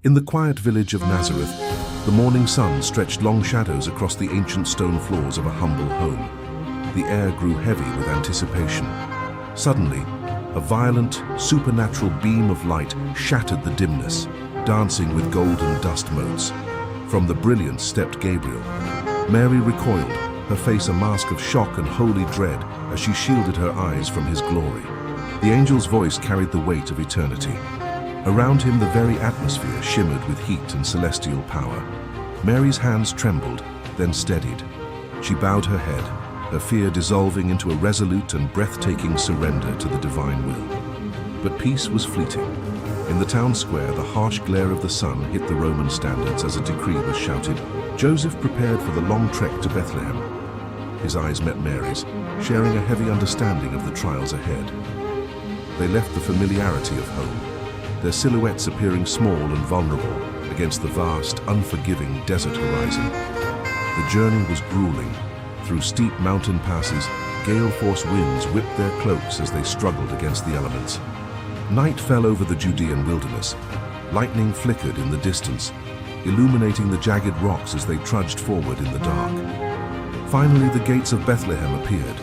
In the quiet village of Nazareth, the morning sun stretched long shadows across the ancient stone floors of a humble home. The air grew heavy with anticipation. Suddenly, a violent, supernatural beam of light shattered the dimness, dancing with golden dust motes. From the brilliance stepped Gabriel. Mary recoiled, her face a mask of shock and holy dread as she shielded her eyes from his glory. The angel's voice carried the weight of eternity. Around him, the very atmosphere shimmered with heat and celestial power. Mary's hands trembled, then steadied. She bowed her head, her fear dissolving into a resolute and breathtaking surrender to the divine will. But peace was fleeting. In the town square, the harsh glare of the sun hit the Roman standards as a decree was shouted. Joseph prepared for the long trek to Bethlehem. His eyes met Mary's, sharing a heavy understanding of the trials ahead. They left the familiarity of home, their silhouettes appearing small and vulnerable against the vast, unforgiving desert horizon. The journey was grueling. Through steep mountain passes, gale-force winds whipped their cloaks as they struggled against the elements. Night fell over the Judean wilderness. Lightning flickered in the distance, illuminating the jagged rocks as they trudged forward in the dark. Finally, the gates of Bethlehem appeared,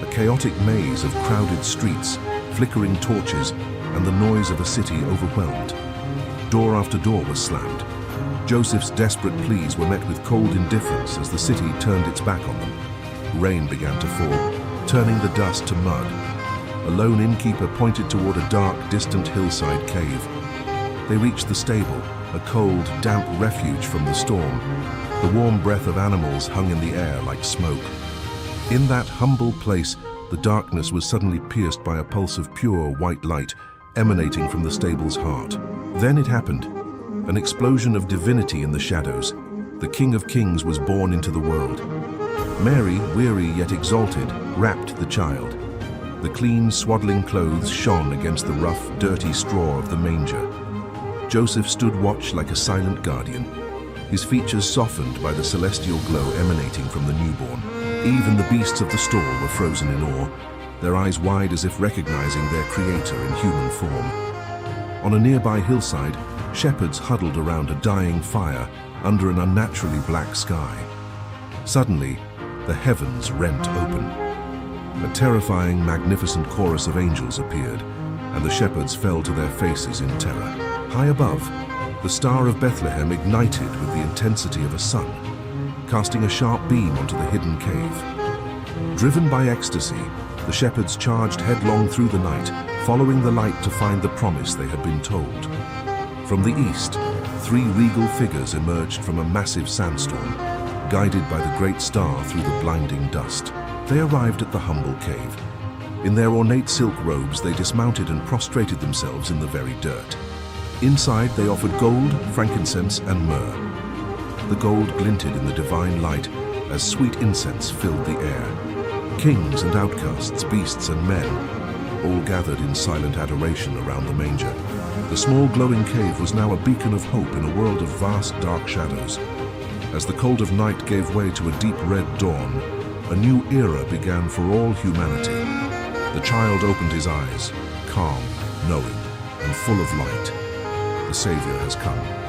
a chaotic maze of crowded streets, flickering torches, and the noise of a city overwhelmed. Door after door was slammed. Joseph's desperate pleas were met with cold indifference as the city turned its back on them. Rain began to fall, turning the dust to mud. A lone innkeeper pointed toward a dark, distant hillside cave. They reached the stable, a cold, damp refuge from the storm. The warm breath of animals hung in the air like smoke. In that humble place, the darkness was suddenly pierced by a pulse of pure white light emanating from the stable's heart. Then it happened. An explosion of divinity in the shadows. The King of Kings was born into the world. Mary, weary yet exalted, wrapped the child. The clean, swaddling clothes shone against the rough, dirty straw of the manger. Joseph stood watch like a silent guardian, his features softened by the celestial glow emanating from the newborn. Even the beasts of the stall were frozen in awe, their eyes wide as if recognizing their creator in human form. On a nearby hillside, shepherds huddled around a dying fire under an unnaturally black sky. Suddenly, the heavens rent open. A terrifying, magnificent chorus of angels appeared, and the shepherds fell to their faces in terror. High above, the Star of Bethlehem ignited with the intensity of a sun, casting a sharp beam onto the hidden cave. Driven by ecstasy, the shepherds charged headlong through the night, following the light to find the promise they had been told. From the east, three regal figures emerged from a massive sandstorm, guided by the great star through the blinding dust. They arrived at the humble cave. In their ornate silk robes, they dismounted and prostrated themselves in the very dirt. Inside, they offered gold, frankincense, and myrrh. The gold glinted in the divine light as sweet incense filled the air. Kings and outcasts, beasts and men, all gathered in silent adoration around the manger. The small glowing cave was now a beacon of hope in a world of vast dark shadows. As the cold of night gave way to a deep red dawn, a new era began for all humanity. The child opened his eyes, calm, knowing, and full of light. The Savior has come.